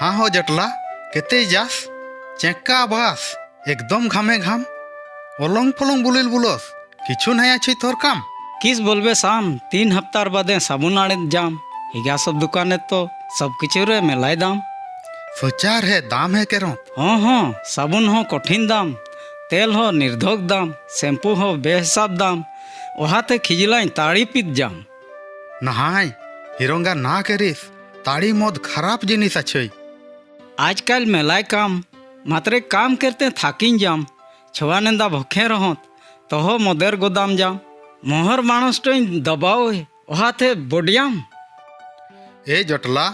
हाँ हो जटला केते जास चेक्का बास एकदम घामे घाम ओलंग फलंग बुलिल बुलस किछु नहीं अच्छी तोर काम। किस बोलबे शाम 3 हफ्तार बादे साबुन आड़े जाम हिगा सब दुकाने तो सब किचु रे मेलाई दाम। सोचार है दाम है केरो। हाँ हाँ साबुन हो कठिन दाम, तेल हो निर्धोक दाम, शैम्पू हो बेहिसाब दाम, वहाते खिजलाई ताड़ी पित जाम। नहाय हिरोंगा ना करिस ताड़ी मद खराब जिनिस अच्छे। आजकल मेलाई काम मात्रे काम करते थाकिन जाम, छवा नेंदा भखे रहोत तो हो मदेर गोदाम जाम, मोहर मानस तो दबाओ वहाते बोडियाम। ए जटला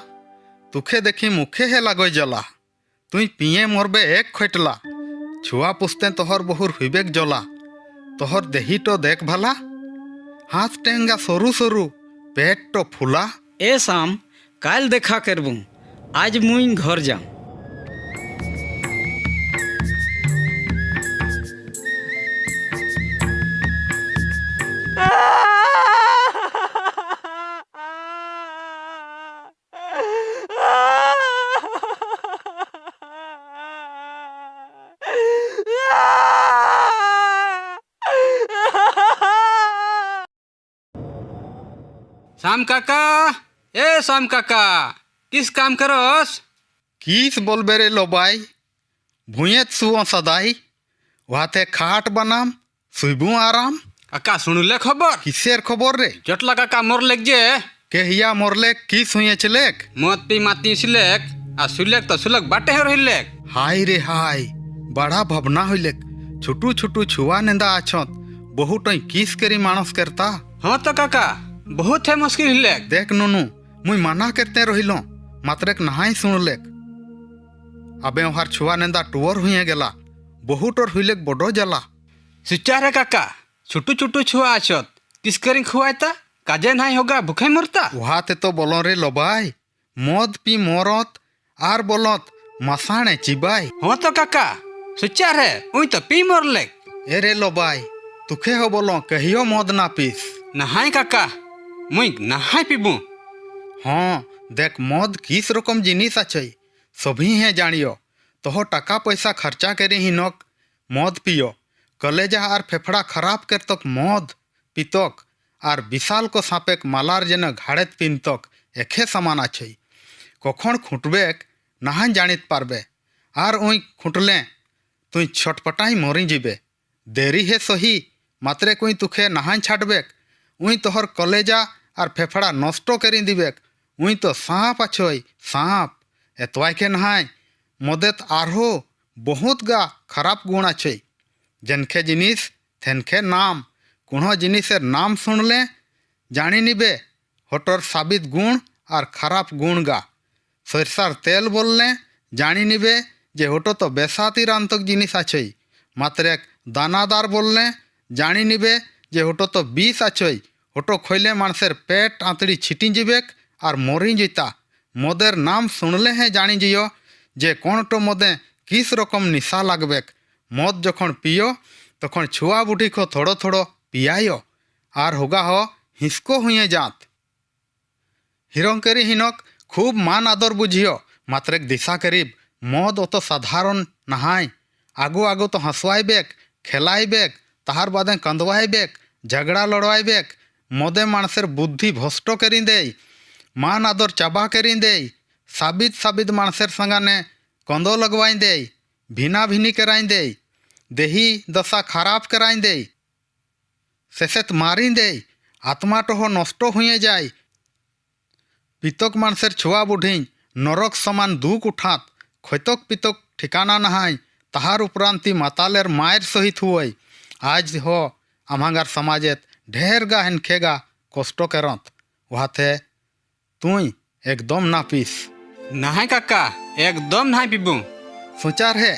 तुखे देखी मुखे है लगोय जला तुई पिए मोरबे एक खोटला छुआ पुस्ते तोहर बहुर हुईबेक जला तोहर देही तो देख भला हाथ टेंगा सरू सरू पेट तो फुला। ए शाम काल देखा करबू आज मुई घर जाम। शाम काका, ए शाम काका, किस काम करोस? किस बोलबे रे लोबाई भूयत सुओ सदाई वाते खाट बनाम सुबू आराम। काका सुनले खबर? किसेर खबर रे? जटला काका मोरलेक जे के हिया मोरलेक किस हुए चलेक मत पी माती सिलेक आ सुलेक तो सुलक बाटे हो रहिलेक। हाय रे हाय बड़ा भवना होइलेक छोटू छोटू छुआ नेंदा आछत बहुत किस करी मानस करता। हाँ तो काका बहुत है मुश्किल हिलेक। देख नुनु मुई मना करते रहिलो मात्रक नहाई सुनलेक अबे ओहार छुआ नेंदा टुअर हुए गेला बहुत और हुइलेक बड़ो जला। सुचा रे काका छोटू छोटू छुआ आछत किस करी खुआता काजे नहीं होगा भूखे मरता। वहाते तो बोलो रे लोबाई मद पी मोरत आर बोलत मसाणे चिबाई। हाँ तो काका सुचा रे उई तो पी मरलेक। ए रे लोबाई तुखे हो बोलो कहियो मद ना पीस। नहाई काका मुई नहाई पीबू। हाँ देख मद किस रकम जिनिस अच्छे सभी है जानियो तो टाका पैसा खर्चा करे ही नक मद पियो कलेजा आर फेफड़ा खराब कर तक मद पितक आर विशाल को सापेक मालार जेन घाड़ेत पिनतक एखे समान अच्छे कखन खुटबेक नहान जानित पारबे आर उई खुटले तुई छटपटाई मरी जीबे देरी है सही मात्रे कोई तुखे नहान छाड़बेक उई तोहर कलेजा आर फेफड़ा नष्ट करी दिबेक उई तो सांप अच्छोई सांप एतवाय के नहाय मदेत आरहो बहुत गा खराब गुण अच्छे जेनखे जिनिस थेनखे नाम कुनो जिनिसर नाम सुनले जानी निबे होटर साबित गुण आर खराब गुण गा सरसार तेल बोलले जानी निबे जे होटो तो बेसाती रांतक जिनिस अच्छे मात्र एक दानादार बोलले जानी निबे जे होटो तो बीस अच्छे होटो खोले मानसेर पेट आंतड़ी छिटी जीबेक आर मरी जीता मदेर नाम सुनले हैं जानी जियो जे कौन तो मदे किस रकम निशा लागबेक मद जखन पियो तखन छुआ बुढ़ी को थोड़ो थोड़ो पियायो आर होगा हो हिसको हुए जात हिरंकेरी हिनक खूब मान आदर बुझियो मात्र दिशा करीब मद अत साधारण नहाय आगो आगो तो हंसवाइबेक खेलाइबेक ताहार बादे कंदवाइबेक झगड़ा लड़वाइबेक मदे मानसेर बुद्धि भ्रष्ट करी दे मान आदर चाबा करी दे साबित साबित मानसेर संगाने कंदो लगवाई दे भिना भिनी कराई दे देही दशा खराब कराई दे शेषेत मारी दे आत्मा टो नष्ट हुए जाए पितक मानसेर छुआ बुढ़ी नरक समान दुख उठात खैतक पितक ठिकाना नहाय ताहार उपरांति मातालेर मायर सहित हुए आज हो आमागार समाजेत ढेर गा हेनखेगा कष्ट करत वहाते तुई एकदम ना पीस। नहाई काका एकदम नहाई पीबू। सोचार है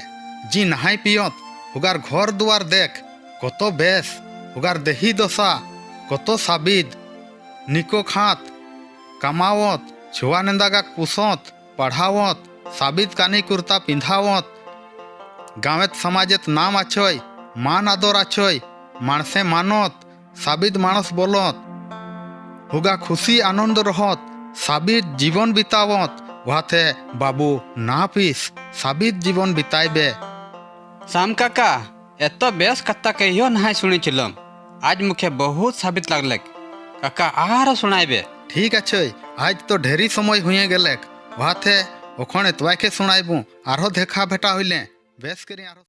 जी नहाई पियत हुगार घर दुआर देख कत बेस हुगार देही दशा कत साबिद निको खात कामावत छुआ नेंदागाक पुसत पढ़ावत साबित कानी कुर्ता पिंधावत गाँवेत समाजेत नाम आछय मान आदर आछय मानसे मानत साबित मानस बोलत हुगा खुशी आनंद रहत साबित जीवन बितावत ওহাতে বাবু না পিস সাবিত জীবন বিতাইবে। श्याम काका एत बेस कथा कहियो नहीं शुणिलम आज मुखे बहुत साबित लगलक काका आर सुनाइबे। ठीक আছে, আজ তো ঢেরি সময় হয়ে গেলেক, ওহাতে ওখানে তোয়াকে শোনাইবু, আরো দেখা ভেটা হইলে বেশ করে আরো